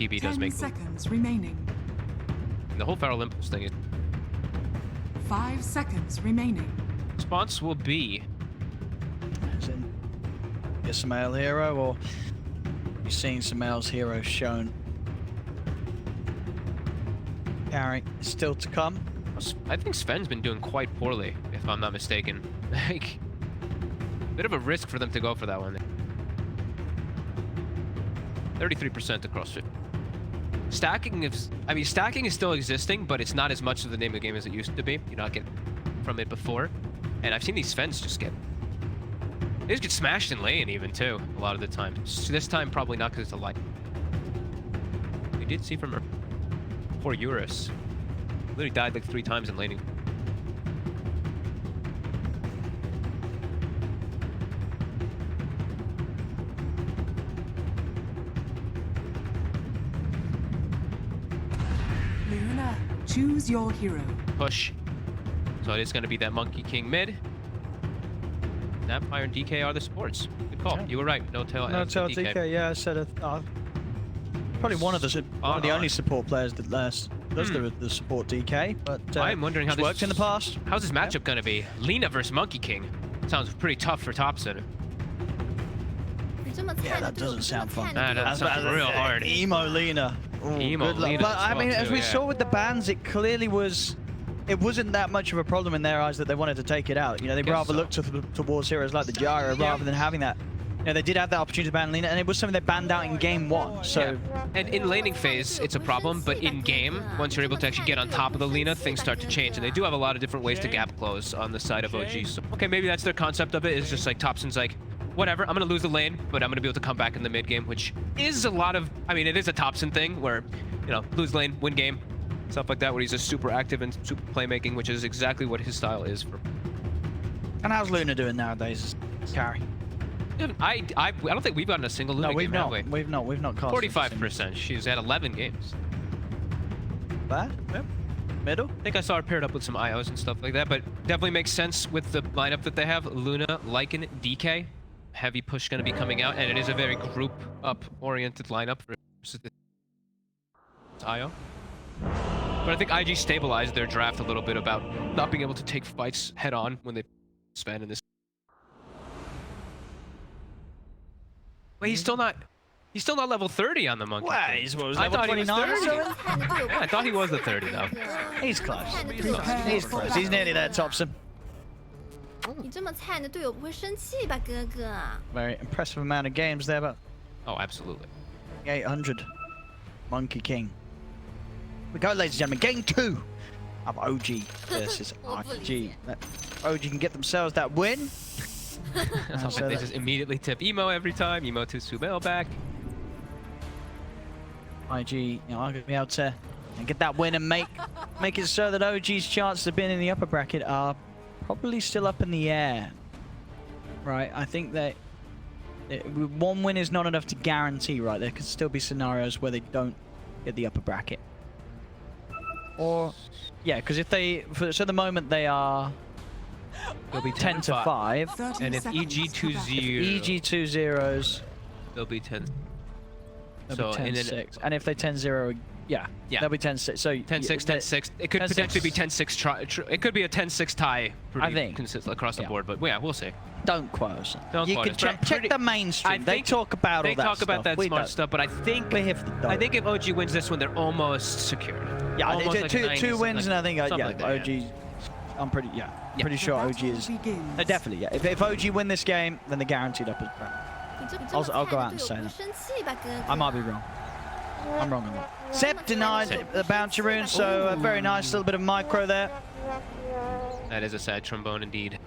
TB does 10 make seconds remaining. the whole Feral Impulse thing is. 5 seconds remaining. Response will be As in, get Samael hero, or you're seeing Samael's hero shown. Carry still to come. I think Sven's been doing quite poorly, if I'm not mistaken. Like, bit of a risk for them to go for that one. 33% across 50. Stacking is, I mean, stacking is still existing, but it's not as much of the name of the game as it used to be. You're not getting from it before. And I've seen these Svens just get, they just get smashed in lane even too, a lot of the time. So this time, probably not because it's a light. We did see from her, poor Eurus. Literally died like 3 times in laning. Luna, choose your hero. Push. So it is going to be that Monkey King mid. Snapfire and DK are the supports. Good call. Yeah. You were right. No tail. No and tell DK. DK. Yeah, I said it. Probably one of the only support players that does the support DK. But I'm wondering how this worked in the past. How's this matchup going to be? Lina versus Monkey King. Sounds pretty tough for top center. Yeah, that doesn't sound fun. That sounds real hard. Emo Lina. Ooh, Emo good luck. Lina But as I well, mean, as too, we yeah. saw with the bans, it clearly was. It wasn't that much of a problem in their eyes that they wanted to take it out. You know, they Guess rather so. looked towards heroes like the Gyro rather than having that. You know, they did have that opportunity to ban Lina, and it was something they banned out in game 1. So, Yeah. And in laning phase, it's a problem, but in game, once you're able to actually get on top of the Lina, things start to change. And they do have a lot of different ways to gap close on the side of OG. So, okay, maybe that's their concept of it, is just like Topson's like, whatever, I'm going to lose the lane, but I'm going to be able to come back in the mid game, which is a lot of, I mean, it is a Topson thing where, you know, lose lane, win game, stuff like that, where he's just super active and super playmaking, which is exactly what his style is. and how's Luna doing nowadays? Carry. I don't think we've gotten a single Luna No, we've game, have not. we? We've not cast. 45%. She's at 11 games. Bad. Yep. Middle. I think I saw her paired up with some IOs and stuff like that, but definitely makes sense with the lineup that they have. Luna, Lycan, DK. Heavy push going to be coming out, and it is a very group-up oriented lineup versus the IO. But I think IG stabilized their draft a little bit about not being able to take fights head-on when they spend in this. Wait, he's still not level 30 on the Monkey. Well, King. he's what, was I level thought he was 29 or 30. something? Yeah, I thought he was the 30 though. He's close. He's close. He's nearly there, Topson. 你这么菜，你的队友不会生气吧，哥哥？ Very impressive amount of games there, but Oh, absolutely. 800. Monkey King. We go, ladies and gentlemen. Game 2 of OG versus RG. OG can get themselves that win. So They just immediately tip Emo every time. Emo to Sumail back. IG, you know, are going to be able to get that win and make it so that OG's chances of being in the upper bracket are probably still up in the air. Right, I think that one win is not enough to guarantee, right? There could still be scenarios where they don't get the upper bracket. Or, yeah, because if they, so at the moment they are, They'll be 10 to 5. 30 And if seconds EG to 2-0, EG 2-0s, they'll be 10. they'll So, be and then 10-6. And if they 10-0, yeah, they'll be 10-6. So 10-6, 10-6. It could 10-6. potentially be 10-6. It could be a 10-6 tie. I think. Consistent across the Yeah. board, but yeah, we'll see. Don't quote us. Don't You quote can us, but I'm check pretty- the mainstream. They think talk about all They that talk about stuff. that We smart don't. stuff, but I think We're here for the dough. I think if OG wins this one, they're almost secured. Yeah, Almost they like do a two 90s, wins, like and I think something yeah, like that, OG. I'm pretty pretty sure The OG battle is. begins. No, definitely, yeah. If OG win this game, then they're guaranteed upper bracket. 你这 I'll go 么 out and 菜， say 你的队友不会 that. 生气吧，哥哥？ I might be wrong. I'm wrong on that. Sep denied the bounty rune, so a very nice little bit of micro there. That is a sad trombone indeed.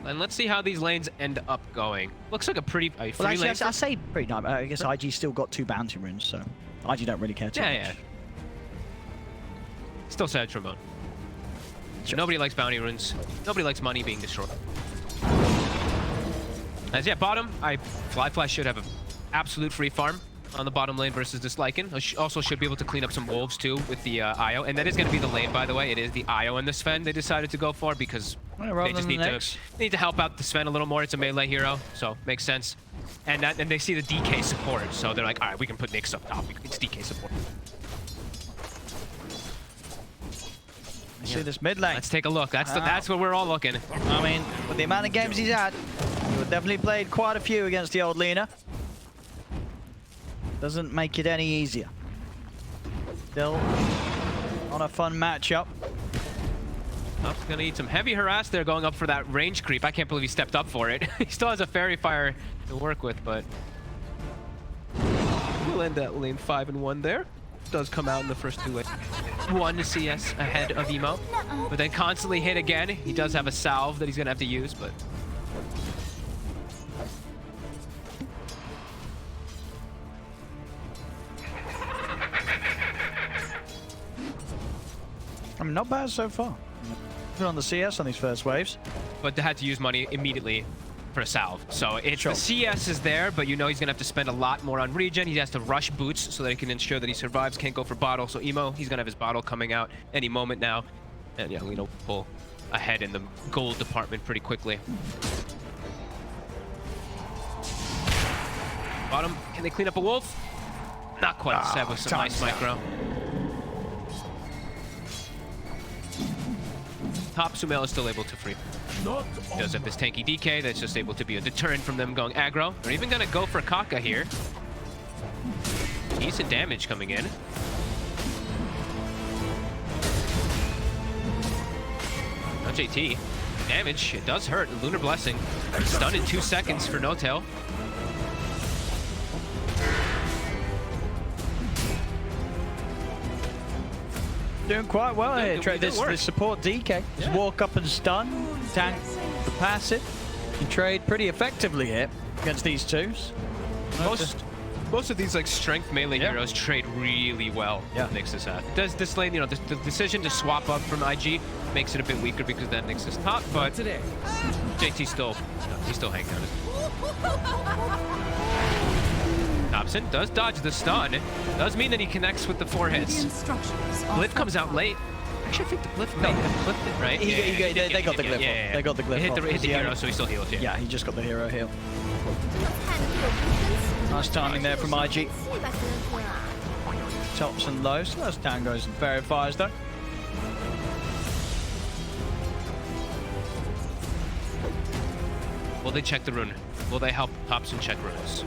And let's see how these lanes end up going. Looks like a pretty free Well, actually, lane. I say pretty nice. I guess IG still got 2 bounty runes, so IG don't really care too Yeah, much. yeah. Still sad trombone. Nobody likes bounty runes. Nobody likes money being destroyed. As yeah, bottom, Fly should have an absolute free farm. on the bottom lane versus this Lycan. Also should be able to clean up some wolves too with the IO. And that is going to be the lane, by the way. It is the IO and the Sven they decided to go for because they just need to help out the Sven a little more. It's a melee hero, so makes sense. And they see the DK support, so they're like, all right, we can put Nyx up top. It's DK support. See this mid lane. Let's take a look. That's where we're all looking. I mean, with the amount of games he's had, he definitely played quite a few against the old Lina. Doesn't make it any easier. Still on a fun matchup. Top's gonna eat some heavy harass there, going up for that range creep. I can't believe he stepped up for it. He still has a fairy fire to work with, but we'll end that lane 5-1 there. Does come out in the first 2 lanes. 1 CS ahead of Emo, but then constantly hit again. He does have a salve that he's gonna have to use, but I mean, not bad so far. Put on the CS on these first waves. but they had to use money immediately for a salve. So it's Sure. the CS is there, but you know he's gonna have to spend a lot more on regen. He has to rush boots so that he can ensure that he survives. Can't go for bottle. So Emo, he's gonna have his bottle coming out any moment now, and yeah, we know pull ahead in the gold department pretty quickly. Bottom, can they clean up a wolf? Not quite. Seb with some nice micro. Top, Sumail is still able to free. He does have this tanky DK that's just able to be a deterrent from them going aggro. They're even gonna go for Kaka here. Decent damage coming in. Now JT. Damage, it does hurt. Lunar Blessing. Stunned in 2 seconds for No Tail. Doing quite well here. It did work. This support DK. Just walk up and stun. Tank the passive. You trade pretty effectively here against these twos. Most of these like strength melee Yeah. heroes trade really well. Yeah. Nyx is at. Does this lane, you know, the decision to swap up from IG makes it a bit weaker because then Nyx is top, but JT still, he's still hanging on. Dobson does dodge the stun. Does mean that he connects with the 4 hits. Glyph comes out late. Actually, I think the Glyph may have flipped it, right? They got the Glyph off. They got the Glyph He hit the off. hero, so he still heals, yeah. Yeah, he just got the hero heal. Nice timing there from IG. Tops and lows. Those tangos and verifies though. Will they check the rune? Will they help Thompson check runes?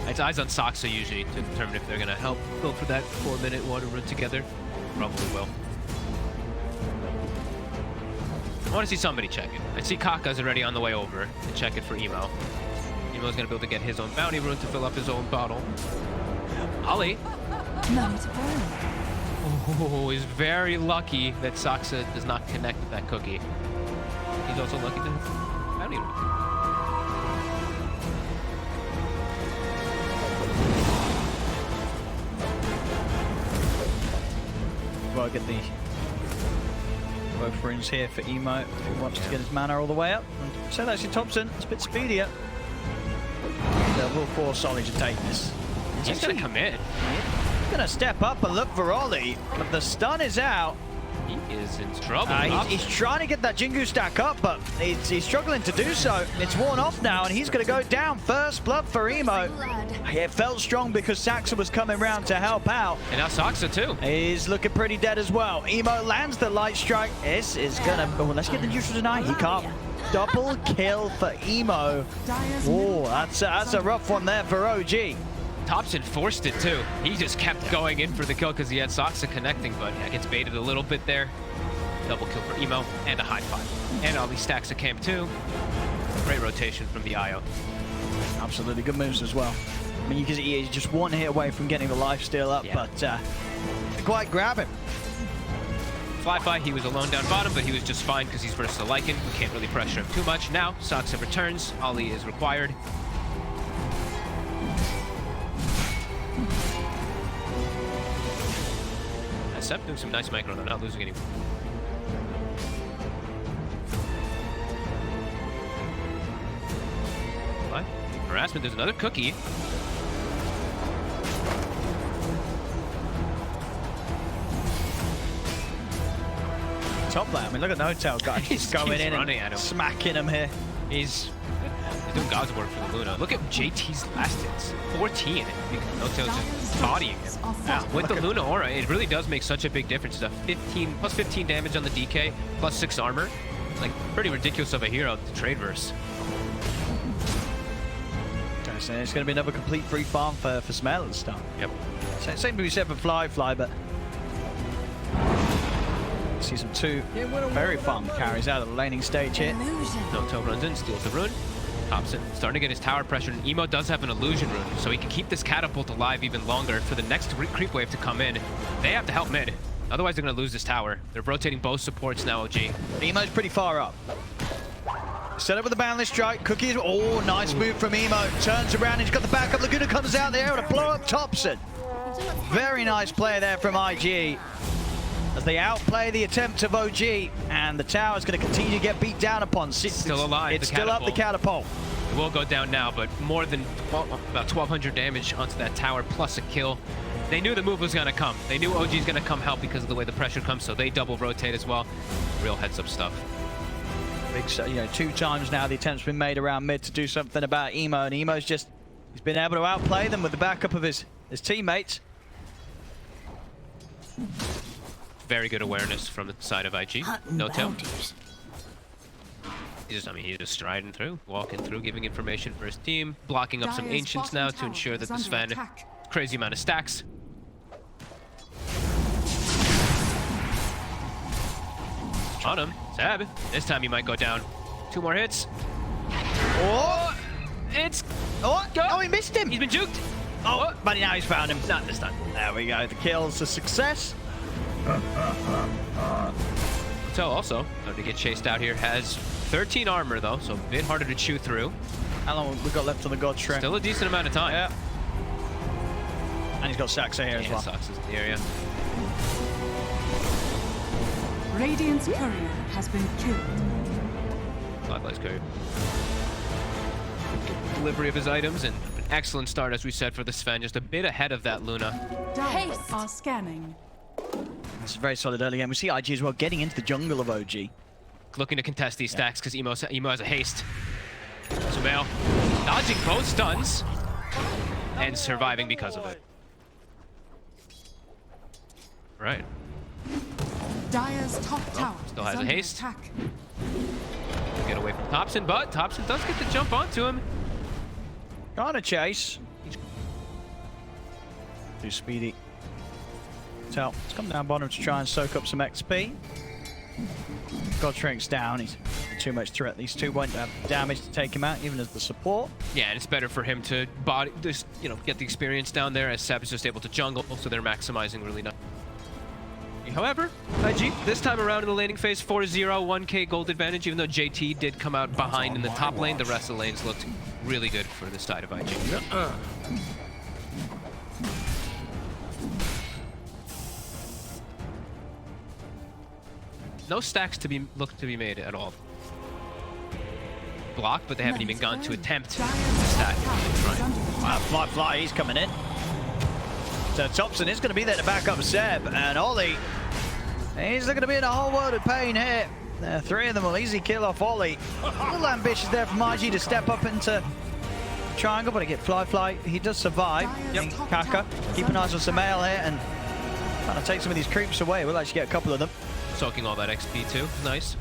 It's eyes on Soxa usually to determine if they're going to help go for that 4-minute water run together. Probably will. I want to see somebody check it. I see Kaka's already on the way over to check it for Emo. Emo's going to be able to get his own bounty rune to fill up his own bottle. Ali. None to burn. Oh, is very lucky that Soxa does not connect with that cookie. He's also lucky to bounty rune. Well, get the both runes here for Emo if he wants to get his mana all the way up. And so that's your Thompson. It's a bit speedier. And, will force Ollie to take this. He's going to come in. He's going to step up and look for Ollie, but the stun is out. He is in trouble. He's trying to get that Jingu stack up, but he's struggling to do so. It's worn off now, and he's going to go down. First blood for Emo. It felt strong because Saxa was coming round to help out. And now Soxa too. He's looking pretty dead as well. Emo lands the light strike. This is gonna. Oh, let's get the neutral tonight. He can't. Double kill for Emo. Oh, that's a rough one there for OG. Thompson forced it too. He just kept going in for the kill because he had Soxa connecting, but yeah, gets baited a little bit there. Double kill for Emo and a high five. And all these stacks of camp too. Great rotation from the IO. Absolutely good moves as well. I mean, he's just one hit away from getting the lifesteal up, but didn't quite grab him. Fly, he was alone down bottom, but he was just fine because he's versus the Lycan. We can't really pressure him too much. Now, Soxa returns. Ali is required. Sep doing some nice micro, though, not losing any. What? Harassment, there's another cookie. top lane. I mean, look at No-Tail guy just going keeps in running and at him. smacking him here. He's doing God's work for the Luna. Look at JT's last hits. 14. No-Tail's just bodying him. Yeah, With the look at- Luna aura, it really does make such a big difference. It's a plus 15 damage on the DK, plus 6 armor. Like, pretty ridiculous of a hero to trade verse. Okay, so it's going to be another complete free farm for Smell at the start. Yep. Same to be said for Fly, but see some two very fun carries out of the laning stage here. Illusion. No-Tail runs in, steals the rune. Thompson starting to get his tower pressure, and Emo does have an illusion rune, so he can keep this catapult alive even longer for the next creep wave to come in. They have to help mid, otherwise they're going to lose this tower. They're rotating both supports now, OG. Emo's pretty far up. Set up with the boundless strike. Cookies. Oh, nice move from Emo. Turns around. He's got the backup. Laguna comes out there to blow up Thompson. 你这么菜 Very nice play there from IG. As they outplay the attempt of OG, and the tower is going to continue to get beat down upon. Still alive, It's the still up the catapult. It will go down now, but more than about 1,200 damage onto that tower, plus a kill. They knew the move was going to come. They knew OG's going to come help because of the way the pressure comes, so they double rotate as well. Real heads-up stuff. Big, you know, 2 times now the attempt's been made around mid to do something about Emo, and Emo's just, he's been able to outplay them with the backup of his teammates. Very good awareness from the side of IG. No-Tail. He's just striding through, walking through, giving information for his team, blocking up some Dire's ancients bottom now to tower ensure that is the under Sven attack. crazy amount of stacks. On him, Sab. This time he might go down. 2 more hits. Oh! It's Oh, oh, he missed him! he's been juked. Oh, but now he's found him. Not this time. There we go. The kill's a success. So also, starting to get chased out here, has 13 armor though, so a bit harder to chew through. How long we got left on the God Shrimp? Still a decent amount of time. Yeah. And he's got Saxa here as Yeah, well. Sox is in the area. Radiant's courier has been killed. Likewise, Curry. Delivery of his items and an excellent start, as we said, for the Sven, just a bit ahead of that Luna. Dire are scanning. It's a very solid early game. We see IG as well getting into the jungle of OG. Looking to contest these stacks because Emo has a haste. Sumail dodging both stuns and surviving because of it. Right. Dire's top tower still is has a under haste. attack. Get away from Thompson, but Thompson does get the jump onto him. Trying to chase. Too speedy. So, let's come down bottom to try and soak up some XP. God Shrink's down. He's too much threat. These two won't have damage to take him out, even as the support. Yeah, and it's better for him to body, just get the experience down there, as Seb is just able to jungle, so they're maximizing really nice. However, IG, this time around in the laning phase, 4-0, 1k gold advantage, even though JT did come out behind in the top lane, the rest of the lanes looked really good for the side of IG. No stacks to be made at all. Block, but they haven't even gone to attempt to stack. Wow, Fly, he's coming in. So Thompson is going to be there to back up Seb, and Ollie, he's going to be in a whole world of pain here. 3 of them will easily kill off Ollie. A little ambitious there from IG to step up into triangle, but to get Fly, he does survive. Yep. Kaka, keep an eye on Sumail here, and trying to take some of these creeps away. We'll actually get a couple of them. Soaking all that XP too. Nice.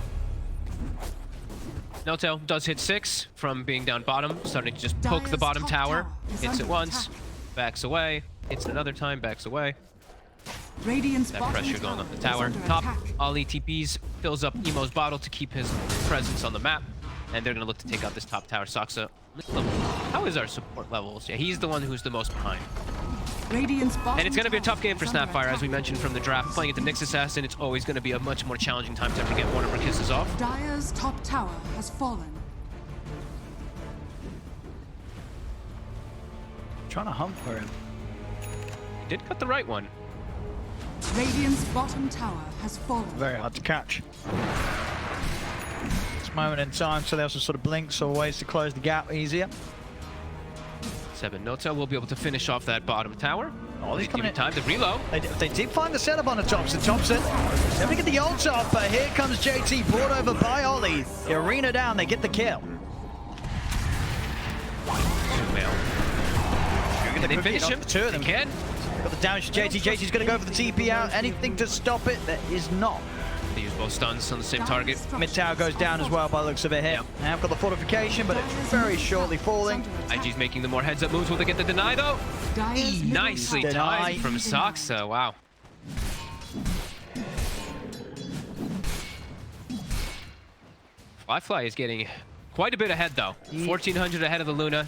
No-Tail does hit 6 from being down bottom, starting to just poke the Dire's bottom top tower. tower is Hits it under once, attack. backs away, hits it another time, backs away. Radiant's That bottom pressure going up the is tower. under Top, attack. Ollie TPs, fills up Emo's bottle to keep his presence on the map. And they're going to look to take out this top tower. Saxa, how is our support levels? Yeah, he's the one who's the most behind. Radiant's bottom And it's going to be a tower tough game for is under Snapfire, as attack. we mentioned from the draft. Playing at the Nyx Assassin, it's always going to be a much more challenging time to ever get one of our kisses off. Dire's top tower has fallen. Trying to hunt for him. He did cut the right one. Radiant's bottom tower has fallen. Very hard to catch. This moment in time, so they also sort of blinks or ways to close the gap easier. 7 No-Tail will be able to finish off that bottom tower. Oh, he's Give coming you in. time to reload. They did find the setup on the Thompson. Thompson, let me get the ult off, but here comes JT, brought over by Ollie. The arena down, they get the kill. Sumail. Can they finish him? Two of them. They can. Got the damage to JT. JT's going to go for the TP out. Anything to stop it? There is not. They use both stuns on the same target. Mid tower goes down as well by the looks of it here. Now I've got the fortification, but it's very shortly falling. IG's making the more heads-up moves. Will they get the deny, though? Dire's middle Nicely tower Deny. timed from Saksa. Wow. Fly is getting quite a bit ahead, though. 1,400 ahead of the Luna.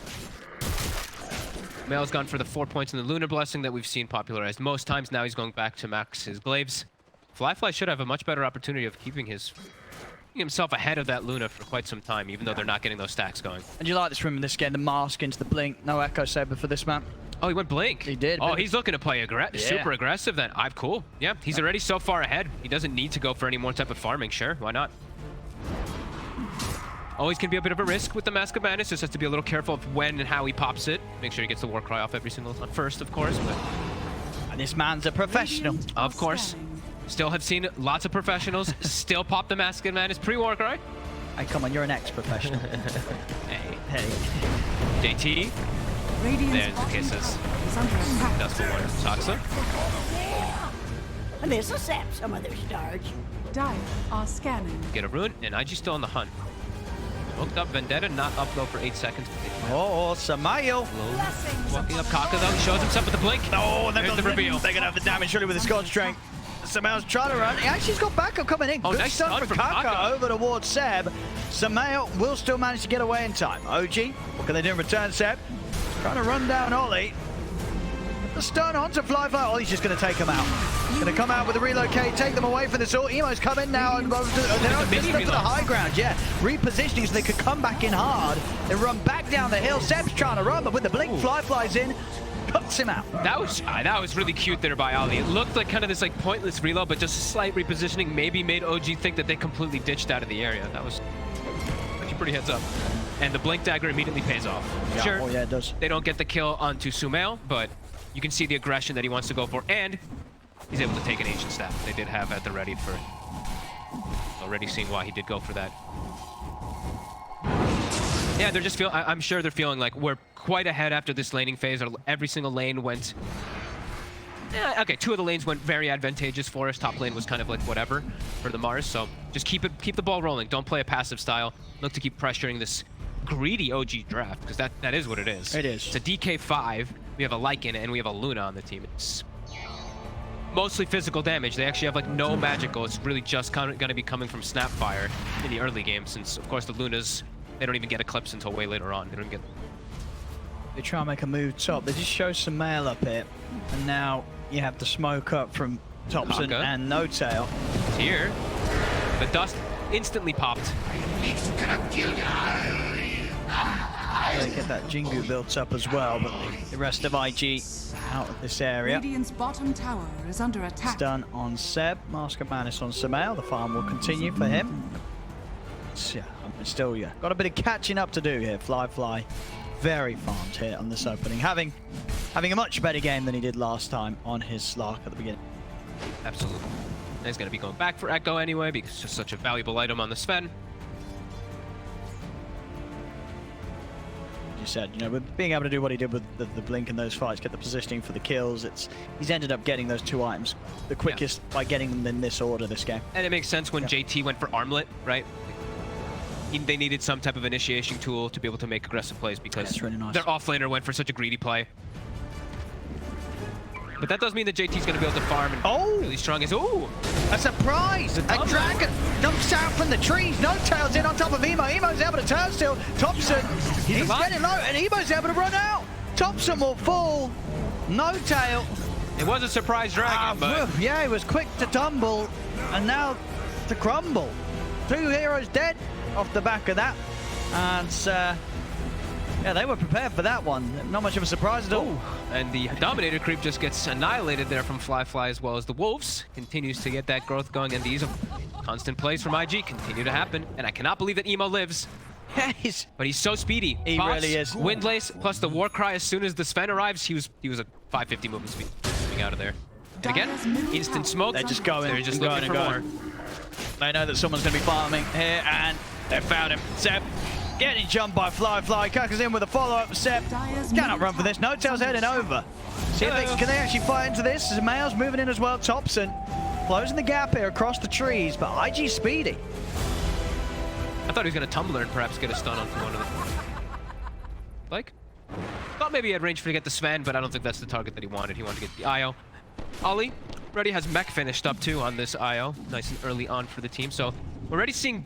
Mail's gone for the 4 points in the Lunar Blessing that we've seen popularized most times. Now he's going back to max his glaives. Fly should have a much better opportunity of keeping himself ahead of that Luna for quite some time, even though they're not getting those stacks going. And you like this room in this game, the mask into the blink. No Echo Saber for this man. Oh, he went blink. He did. Oh, he's looking to play Yeah. super aggressive then. I'm cool. Yeah, he's already so far ahead. He doesn't need to go for any more type of farming. Sure, why not? Always can be a bit of a risk with the Mask of Madness. Just has to be a little careful of when and how he pops it. Make sure he gets the war cry off every single time first, of course. But And this man's a professional. of course, still have seen lots of professionals still pop the Mask of Madness pre-war cry. Hey, come on, you're an ex-professional. Hey, Hey. JT. Radiant's There's the bottom kisses. tower is under attack. That's the one. Saksa. And this'll sap some of their starch. Dire are scanning. Get a rune, and IG still on the hunt. Hooked up Vendetta, not up though for 8 seconds. Oh, Samael. Walking up Kaka though, he shows himself with the blink. Oh, There's the reveal. They're going to have the damage surely with the Scotch strength. Samael's trying to run. He actually's got backup coming in. Oh, Good nice stun stun from from Kaka Kaka. over towards Seb. Samael will still manage to get away in time. OG, what can they do in return, Seb? Trying to run down Ollie. The stun onto Fly. Ollie's just going to take him out. Going to come out with a relocate, take them away from the sword. Emo's come in now and they're mini up to the reload. high ground. Yeah, repositioning so they could come back in hard. They run back down the hill. Seb's trying to run, but with the blink, Fly's in, cuts him out. That was really cute there by Ali. It looked like kind of this like pointless reload, but just a slight repositioning maybe made OG think that they completely ditched out of the area. That was actually pretty heads up. And the blink dagger immediately pays off. Yeah, Sure, oh yeah, it does. they don't get the kill onto Sumail, but you can see the aggression that he wants to go for, and he's able to take an ancient staff. They did have at the ready for already seeing why he did go for that. Yeah, they're just I'm sure they're feeling like we're quite ahead after this laning phase. Every single lane went. Yeah, okay, 2 of the lanes went very advantageous for us. Top lane was kind of like whatever for the Mars. So just keep the ball rolling. Don't play a passive style. Look to keep pressuring this greedy OG draft, because that is what it is. It is. It's a DK5. We have a Lycan and we have a Luna on the team. It's mostly physical damage. They actually have like no magical. It's really just going to be coming from Snapfire in the early game, since of course the Lunas, they don't even get Eclipse until way later on. They don't get. They try and make a move top. They just show some mail up here, and now you have the smoke up from Thompson Kaka. and No Tail. Here, the dust instantly popped. They get that Jingu built up as well, but the rest of IG out of this area. Radiant's bottom tower is under attack. Stun on Seb, Mask of Madness on Samael. The farm will continue for him. Yeah, still, yeah. Got a bit of catching up to do here. Fly. Very farmed here on this opening. Having a much better game than he did last time on his Slark at the beginning. Absolutely. And he's going to be going back for Echo anyway, because it's just such a valuable item on the Sven. You said, you know, with being able to do what he did with the blink in those fights, get the positioning for the kills, he's ended up getting those 2 items the quickest by getting them in this order this game. And it makes sense when JT went for Armlet, right? They needed some type of initiation tool to be able to make aggressive plays, because That's really nice. their offlaner went for such a greedy play. But that does mean that JT's going to be able to farm and really strong as ooh! A surprise! A dragon jumps out from the trees. No Tail's in on top of Emo. Emo's able to turn still. Thompson, he's getting low, and Emo's able to run out. Thompson will fall. No Tail. It was a surprise dragon, but Yeah, he was quick to tumble, and now to crumble. 2 heroes dead off the back of that. And yeah, they were prepared for that one. Not much of a surprise at all. and the Dominator creep just gets annihilated there from Fly, as well as the Wolves. Continues to get that growth going, and these constant plays from IG continue to happen. And I cannot believe that Emo lives. Yes. But he's so speedy. He really is. Windlace plus the Warcry as soon as the Sven arrives, he was a 550 movement speed coming out of there. And again, instant smoke. They're just going. They're just and looking going for and more. going. They know that someone's going to be farming here, and they found him. Seb getting jumped by Fly. Kaka's in with a follow-up. Seb cannot run for this. No Tail's heading over. See if they, can they actually fight into this? Mail's moving in as well. Thompson closing the gap here across the trees, but IG speedy. I thought he was going to tumbler and perhaps get a stun onto one of them. Like, thought maybe he had range for to get the Sven, but I don't think that's the target that he wanted. He wanted to get the IO. Ollie already has mech finished up too on this IO. Nice and early on for the team. So we're already seeing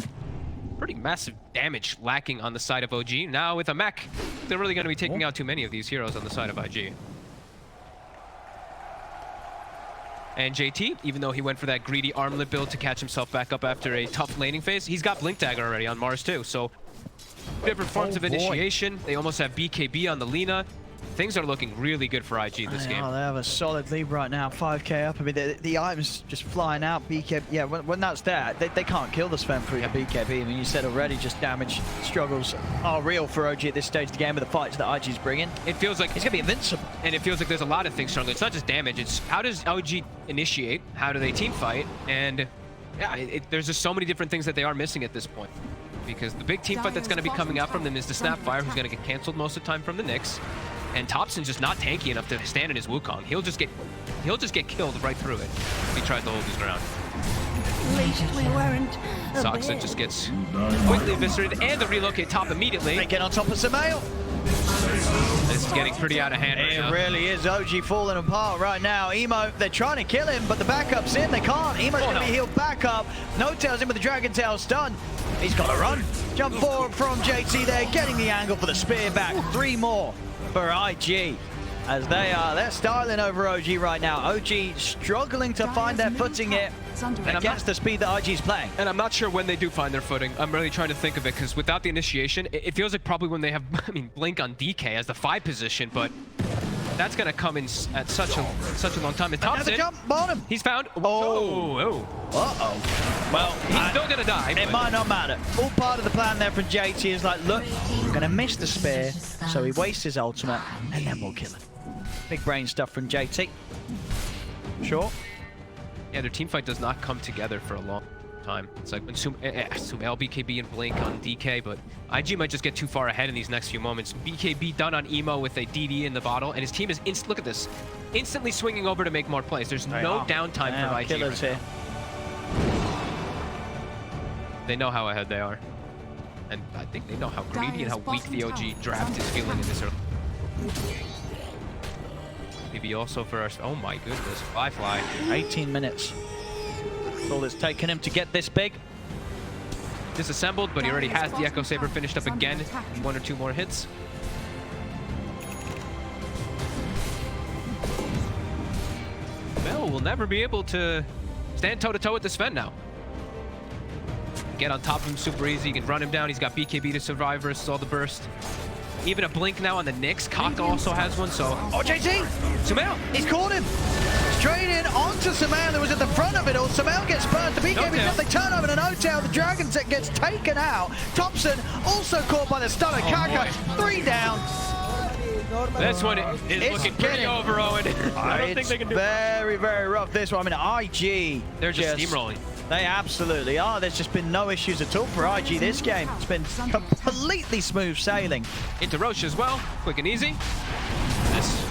pretty massive damage lacking on the side of OG. Now with a mech, they're really going to be taking out too many of these heroes on the side of IG. And JT, even though he went for that greedy armlet build to catch himself back up after a tough laning phase, he's got Blink Dagger already on Mars too. So different forms of initiation. They almost have BKB on the Lina. Things are looking really good for IG this game. Oh, they have a solid lead right now, 5k up. I mean, the items just flying out. BKB, yeah, when that's there, they can't kill the Sven through the BKB. I mean, you said already, just damage struggles are real for OG at this stage of the game with the fights that IG's bringing. It feels like he's gonna be invincible. And it feels like there's a lot of things struggling. It's not just damage, it's how does OG initiate? How do they team fight? And yeah, there's just so many different things that they are missing at this point. Because the big team fight that's going to be coming out from them is the Snapfire, who's going to get canceled most of the time from the Nyx. And Thompson's just not tanky enough to stand in his Wukong. He'll just get killed right through it if he tries to hold his ground. At least we weren't. Soxa just gets quickly eviscerated, and the relocate top immediately. They get on top of Samael. This is getting pretty out of hand right now. It really is. OG falling apart right now. Emo, they're trying to kill him, but the backup's in. They can't. Emo's going to be healed back up. No Tail's in with the Dragon Tail stun. He's got to run. Jump forward from JT there, getting the angle for the spear back. 3 more for IG. As they're styling over OG right now. OG struggling to find their footing here against the speed that IG's playing. And I'm not sure when they do find their footing. I'm really trying to think of it, because without the initiation, it feels like probably when they have, I mean, Blink on DK as the 5 position, but that's going to come in at such a long time. And Thompson, jump bottom. He's found. Oh. Uh-oh. Well, he's still going to die. It might not matter. All part of the plan there from JT is like, look, we're going to miss the spear, so he wastes his ultimate, and then we'll kill him. Big brain stuff from JT. Sure. Yeah, their team fight does not come together for a long time. It's like when Sumail, BKB, and Blink on DK, but IG might just get too far ahead in these next few moments. BKB done on Emo with a DD in the bottle, and his team is look at this, instantly swinging over to make more plays. There's no downtime from IG. Killers here. They know how ahead they are, and I think they know how greedy and how weak the OG draft is feeling in this early. Maybe also for our, oh my goodness, Fly. 18 minutes. That's all it's taken him to get this big. Disassembled, but he already has the Echo Saber finished up again. 1 or 2 more hits. Bell will never be able to stand toe-to-toe with the Sven now. Get on top of him super easy. You can run him down. He's got BKB to survive versus all the burst. Even a blink now on the Nyx. Kaka also has one, so... Oh, JT! Sumail! He's caught him! Straight in onto Sumail, that was at the front of it all. Sumail gets burnt, the BKB up, they turn over to No-Tail, the Dragon Tech gets taken out. Thompson also caught by the stunner. Kaka, 3 down. This one is looking pretty over, Owen. I don't think they can do it. Very, very rough, this one. I mean, IG... They're just steamrolling. They absolutely are. There's just been no issues at all for IG this game. It's been completely smooth sailing. Into Roche as well, quick and easy. This,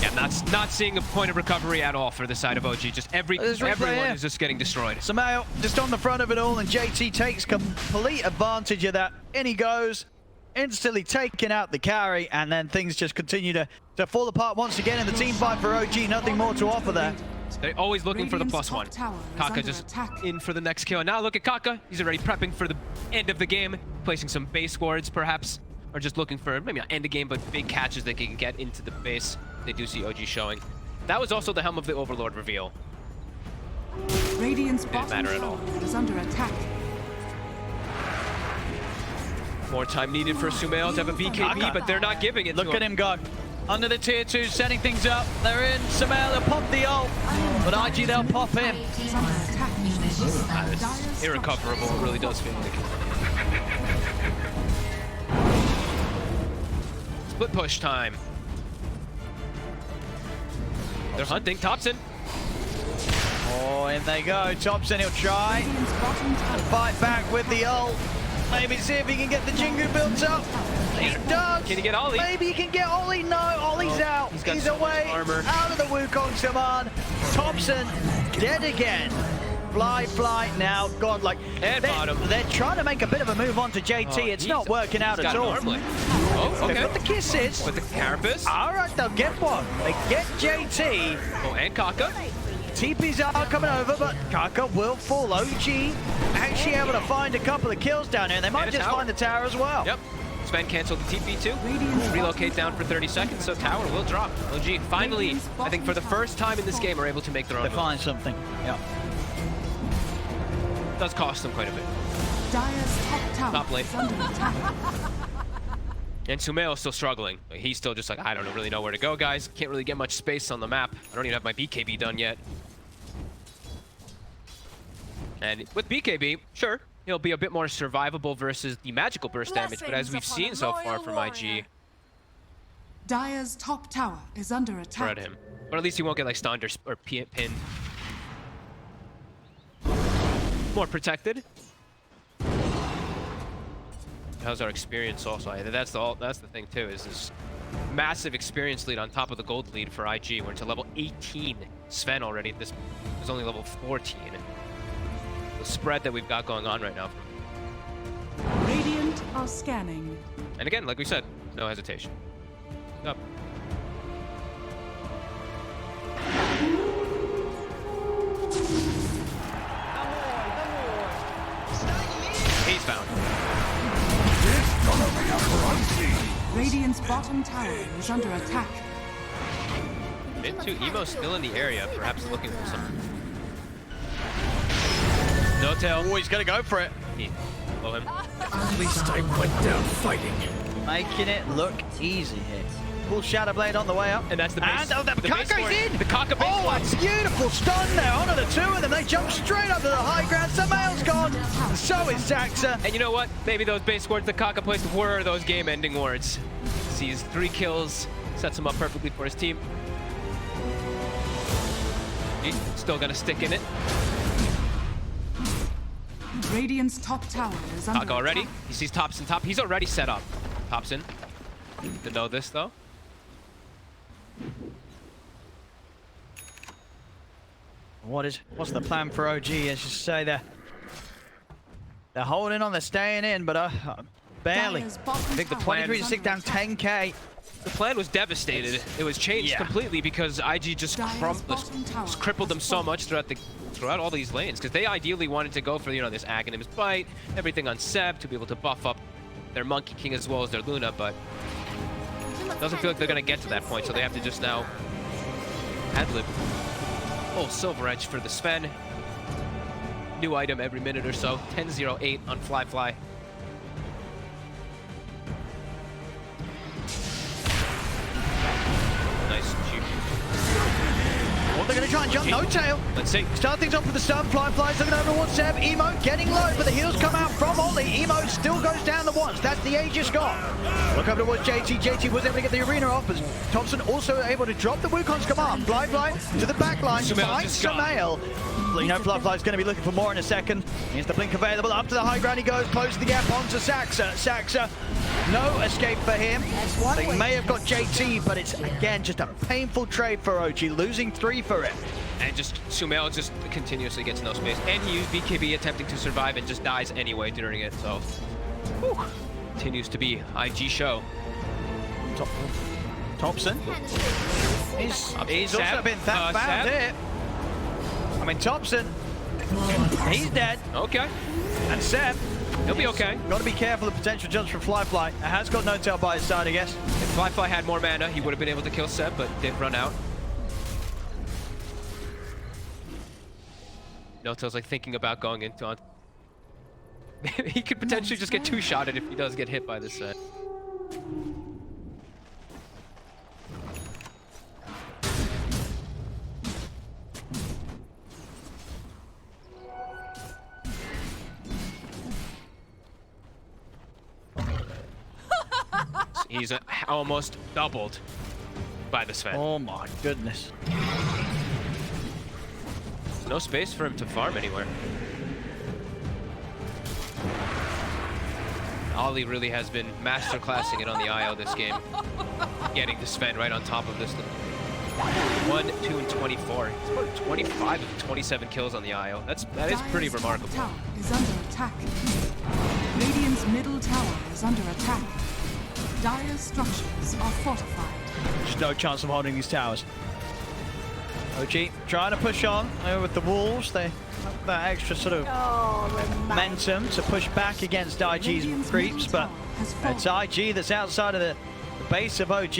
yeah, not seeing a point of recovery at all for the side of OG. Just everyone is just getting destroyed. Samael just on the front of it all, and JT takes complete advantage of that. In he goes, instantly taking out the carry, and then things just continue to fall apart once again in the team fight for OG. Nothing more to offer there. They're always looking for the +1. Kaka just in for the next kill. And now look at Kaka. He's already prepping for the end of the game, placing some base wards perhaps, or just looking for maybe not end of game, but big catches they can get into the base. They do see OG showing. That was also the Helm of the Overlord reveal. Radiant's didn't matter at all. Is under attack. More time needed for Sumail to have a BKB, but they're not giving it to him. Look at him go. Under the tier 2, setting things up. They're in. Sumail, they'll pop the ult. But IG, they'll pop him. It's irrecoverable. It really does feel like it. Split push time. They're hunting. Thompson. Oh, in they go. Thompson, he'll try. Radiant's bottom tower Fight back with the ult. Maybe see if he can get the Jingu built up. He does. Can he get Ollie? Maybe he can get Ollie. No, Ollie's out. He's got He's so much away. armor. Out of the Wukong's command. Thompson dead again. Fly now. God, like And bottom. they're trying to make a bit of a move on to JT. Oh, it's not working out he's at got an all. armlet. Oh, They've okay. got the kisses. With the carapace. All right, they'll get one. They get JT. Oh, and Kaka. TPs are coming over, but Kaka will fall. OG actually able to find a couple of kills down here. They might And a just tower. find the tower as well. Yep. Sven canceled the TP too. Relocate down for 30 seconds, so tower will drop. OG finally, I think for the first time in this game, are able to make their own They move. find something. Yeah. Does cost them quite a bit. Dire's top tower Top lane. is under attack. And Sumail is still struggling. He's still just like, I don't really know where to go, guys. Can't really get much space on the map. I don't even have my BKB done yet. And with BKB, sure, he'll be a bit more survivable versus the magical burst damage, but as we've seen so far from IG, Dire's top tower is under attack. spread him. But at least he won't get like stunned or pinned. More protected. How's our experience also? That's the thing too, is this massive experience lead on top of the gold lead for IG. We're into level 18. Sven already. This is only level 14. The spread that we've got going on right now. Radiant are scanning. And again, like we said, no hesitation. Up. He's found. Radiant's bottom tower is under attack. Mid 2 Emo still in the area, perhaps looking for some. No tail. Oh, he's going to go for it. Blow him. At least I went down fighting. Making it look easy here. Full Shadow Blade on the way up. And that's the base. And oh, the base Kaka's ward. in! The Kaka base Oh, ward. a beautiful stun there onto the two of them. They jump straight up to the high ground. Samael's gone. So is Saxa. And you know what? Maybe those base wards the Kaka placed were those game-ending wards. Sees 3 kills, sets him up perfectly for his team. He's still gonna stick in it. Radiant's top tower is under Kaka already. attack. He sees Thompson top. He's already set up. Thompson. To know this though. What's the plan for OG? As you say, they're holding on, they're staying in, but barely. Dire's bottom I think the tower plan- is 23 to stick under down attack. 10k. The plan was devastated. It was changed Yeah. completely because IG just Dire's bottom tower just crippled them has so fallen. much throughout all these lanes because they ideally wanted to go for this Aghanim's Bite, everything on Seb to be able to buff up their Monkey King as well as their Luna, but doesn't feel like they're gonna get to that point, so they have to just now ad-lib. Oh, Silver Edge for the Sven. New item every minute or so. 10-0-8 on Fly. Nice shoot. Well, they're going to try and jump. No tail. Let's see. Start things off with the stun. Fly's looking over towards Seb. Emo getting low, but the heals come out from Ollie. Emo still goes down the once. That's the Aegis got. Look over towards JT. JT was able to get the arena off, but Thompson also able to drop the Wukong's command. Fly to the back line. Sumail Finds just got- Sumail. You know, Fly's going to be looking for more in a second. Here's the blink available. Up to the high ground he goes. Close the gap onto Saxa. Saxa, no escape for him. They may have got JT, but it's, again, just a painful trade for OG. Losing 3 for it. And just Sumail just continuously gets no space. And he used BKB attempting to survive and just dies anyway during it, so. Whew. Continues to be IG show. Thompson. 看的是 He's also Sab? been found Sab? here. I mean, Thompson, he's dead. Okay. And Seb, He'll be okay. got to be careful of potential jumps from Fly. Has got no tail by his side, I guess. If Fly had more mana, he would have been able to kill Seb, but did run out. Notel's like thinking about going into on. He could potentially just get 2-shotted if he does get hit by this set. He's almost doubled by the Sven. Oh my goodness. There's no space for him to farm anywhere. Ollie really has been masterclassing it on the IO this game. Getting to Sven right on top of this. 1, 2, and 24. It's about 25 of 27 kills on the IO. That is pretty Dire's remarkable. top tower is under attack. Radiant's middle tower is under attack. Dire's structures are fortified. There's no chance of holding these towers. OG trying to push on with the walls. They have that extra sort of momentum to push back against IG's Radiant's creeps, middle but tower has fallen. it's IG that's outside of the base of OG.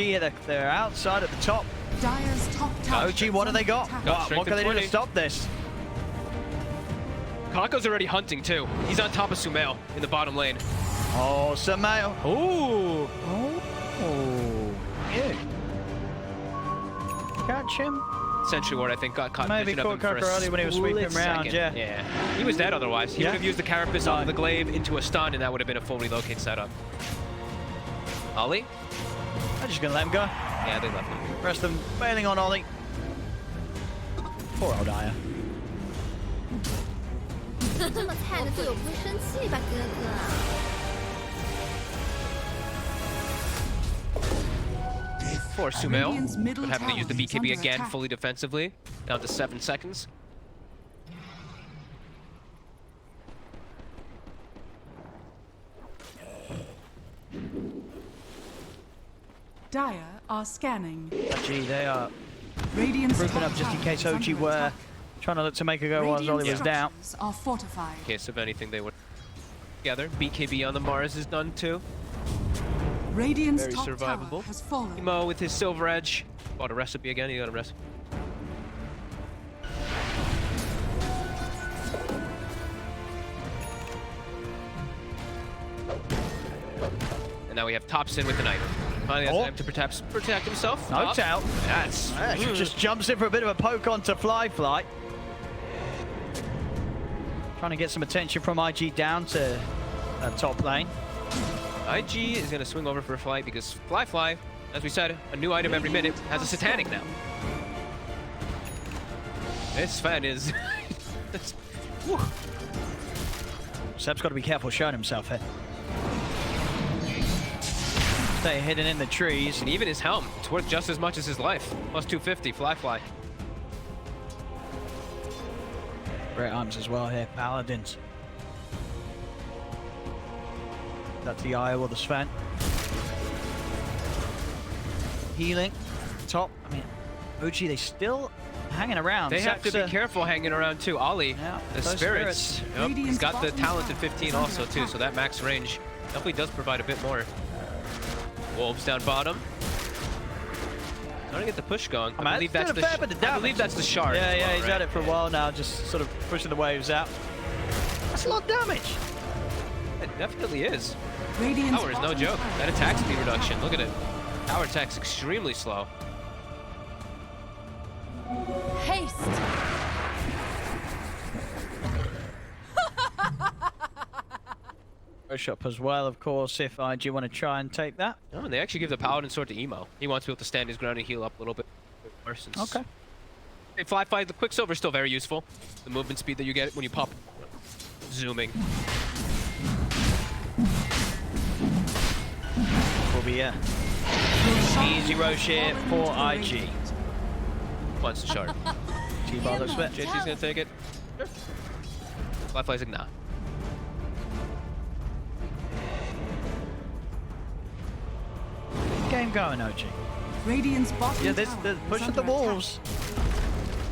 They're outside at the top. Dire's top tower. OG, what do they got? Got strength What can they of do to 20. stop this? Kako's already hunting too. He's on top of Sumail in the bottom lane. Oh, Sumail. Ooh. Oh. Yeah. Catch him. Sentry Ward, I think, got caught Maybe vision of him caught for a Kakarot early when he was sweeping split around, second. yeah. He was dead otherwise. He Yeah. would have used the Carapace off of the glaive into a stun, and that would have been a full relocate setup. Ollie? I'm just gonna let him go. Yeah, they left him. Rest of them bailing on Ollie. Poor old Aya. 这么菜的队友不会生气吧，哥哥？ For Sumail, Radiant's middle but having to use the tower is BKB under again attack. fully defensively, down to 7 seconds. Dire are scanning. Gee, they are Radiant's grouping top up just in tower case is OG under were attack. trying to look to make a go while Ollie Radiant's was down. structures are fortified. In case of anything, they would together. BKB on the Mars is done too. Radiant's Very top survivable. tower has fallen. Emo with his Silver Edge. Bought a recipe again. He got a recipe. And now we have Topson with an item. Finally has Oh. time to protect himself. No Top. doubt. That's Just jumps in for a bit of a poke onto Fly. Trying to get some attention from IG down to top lane. IG is going to swing over for a flight because Fly, as we said, a new item every minute, has a Satanic now. This fan is... Whew. Seb's got to be careful showing himself here. Stay hidden in the trees. And even his helm, it's worth just as much as his life. Plus 250, Fly. Great arms as well here, Paladins. That's the Eye or the Sven. Healing. Top. I mean, OG, they still hanging around. They have to be Sepsa- careful hanging around too. Ollie, Yeah, the those spirits. spirits. Yep, he's Radiant's got the bottom talented tower 15 is under also too, attack. so that max range definitely does provide a bit more. Wolves down bottom. Trying to get the push going. I mean, I believe it's that's doing the a fair bit of I damage. believe that's the shard. Yeah, as well, he's right? had it for a while now, just sort of pushing the waves out. That's a lot of damage. It definitely is. Radiant's Power is no bottom joke. tower That is attack under speed reduction. attack. Look at it. Power attack's extremely slow. Haste. Push up as well, of course, if IG want to try and take that. Oh, and they actually give the Paladin sword to Emo. He wants to be able to stand his ground and heal up a little bit more. Since Okay. Hey, Fly, the Quicksilver is still very useful. The movement speed that you get when you pop. Zooming. Will be a easy roche here for IG. Wants the shard. T-bar looks fit. JT's gonna take it. Sure. Fly's like, nah. Game going, OG. Radiant's bottom Yeah, this tower the is push of under the wolves.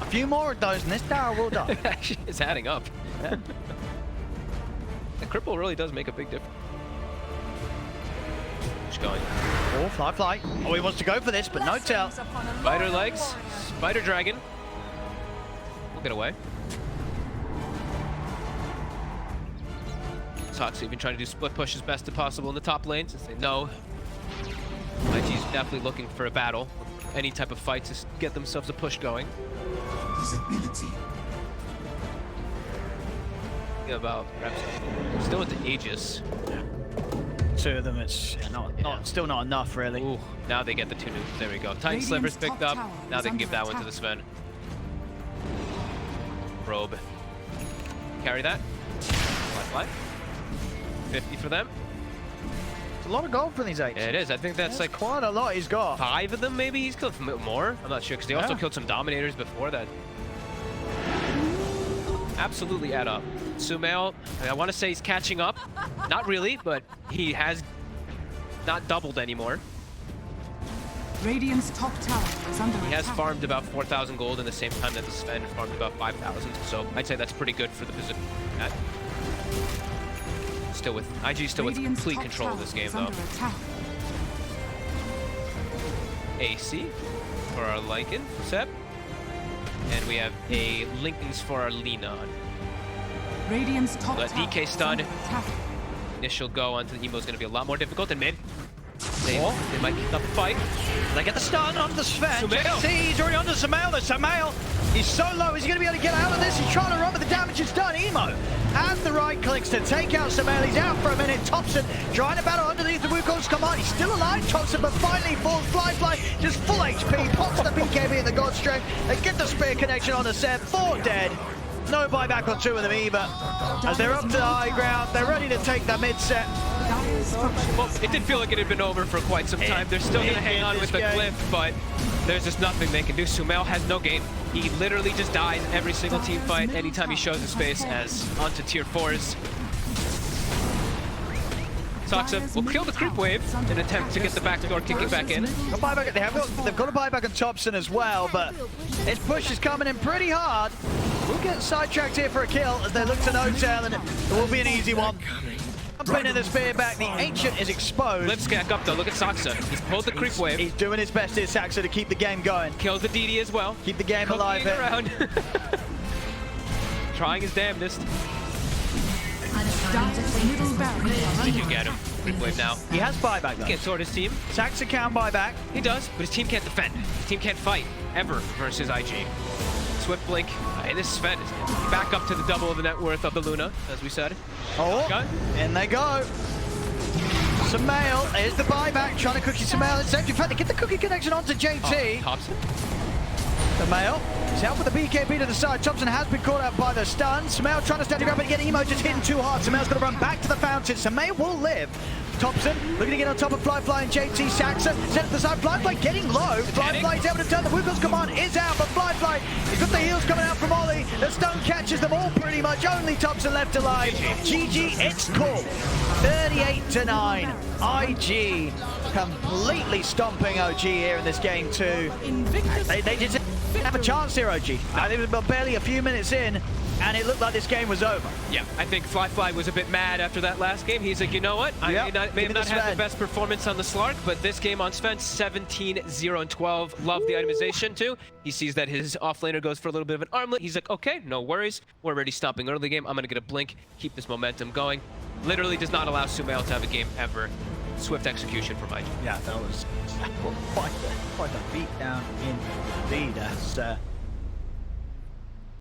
A few more of those, and this tower will die. Actually, it's adding up. Yeah. The cripple really does make a big difference. Just going. Oh, Fly. Oh, he wants to go for this, but no tell. Spider legs. Spider dragon. We'll get away. Toxic been trying to do split push as best as possible in the top lane since they know IG's definitely looking for a battle. Any type of fight to get themselves a push going. Visibility. Thinking about perhaps still with the Aegis. Two of them, it's still not enough, really. Ooh, now they get the 2 nukes. There we go. Titan Radiant's Sliver's picked top up. tower Now is they can give under that one to the attack. Sven. probe. Carry that. Lifeline. 50 for them. It's a lot of gold from these 8s. It is. I think that's like quite a lot he's got. 5 of them maybe. He's killed more. I'm not sure because they also Yeah. killed some Dominators before that. Absolutely add up. Sumail, I want to say he's catching up. Not really, but he has not doubled anymore. Radiant's top tower is under He has attack. farmed about 4,000 gold in the same time that the Sven farmed about 5,000. So I'd say that's pretty good for the position. Still with IG, still with Radiant's complete top control of tower this game is though. under attack. AC for our Lycan, Seb. And we have a Lincolns for our Lina. Radiant's top The tower DK is stun. under attack. Initial go onto the Emo is going to be a lot more difficult than mid. They might keep up the fight. They get the stun onto the Sven. Sumail. See, he's already onto Sumail. The Sumail is so low. Is he going to be able to get out of this? He's trying to run, but the damage is done. Emo has the right clicks to take out Sumail. He's out for a minute. Thompson trying to battle underneath the Wukong's command. He's still alive, Thompson, but finally falls. Fly, just full HP. Pops the BKB in the God Strength. They get the spear connection on the Seb. 4 dead. No buyback on 2 of them either. As they're up to the high ground, they're ready to take the mid set. Dire's structures Well, it did feel like it had been over for quite some time. They're still going to hang on with the cliff, but there's just nothing they can do. Sumail has no game. He literally just dies every single team fight anytime he shows his face as onto tier 4s. Soxa will kill the creep wave in an attempt to get the backdoor kicking back in. They've got a buyback on Thompson as well, but his push is coming in pretty hard. We'll get sidetracked here for a kill as they look to no-tail, and it will be an easy one. Pinning the spear back, the Ancient is exposed. Let's back up though, look at Soxa. He's pulled the creep wave. He's doing his best here, Saxa, to keep the game going. Kills the DD as well. Keep the game alive Cooking here. around. Trying his damnedest. Dire's middle barracks are Did under you get him? Creep wave now. He has buyback though. Can't sort his team. Saxa can buyback. He does, but his team can't defend. His team can't fight, ever, versus IG. Swift Blink, and this Sven is back up to the double of the net worth of the Luna, as we said. Oh, Gun. in they go. Sumail, here's the buyback, trying to cookie Sumail. It's actually trying to get the cookie connection onto JT. Thompson. Sumail is out with the BKB to the side. Thompson has been caught out by the stun. Sumail trying to stand around, but again, Emo just hitting too hard. Sumail's going to run back to the fountain. Sumail will live. Thompson looking to get on top of Fly and JT. Saxa set to the side. Fly getting low. Fly is able to turn. The Wukong's command is out, but Fly, he's got the heals coming out from Ollie. The stun catches them all pretty much. Only Thompson left alive. GG, it's cool. 38-9. IG completely stomping OG here in this game too. They just didn't have a chance here, OG. They were barely a few minutes in, and it looked like this game was over. Yeah, I think Fly was a bit mad after that last game. He's like, you know what? I may have not had the best performance on the Slark, but this game on Sven, 17-0-12. Love the itemization too. He sees that his offlaner goes for a little bit of an armlet. He's like, okay, no worries. We're already stopping early game. I'm going to get a blink, keep this momentum going. Literally does not allow Sumail to have a game ever. Swift execution from IG. Yeah, that was quite a beat down indeed. As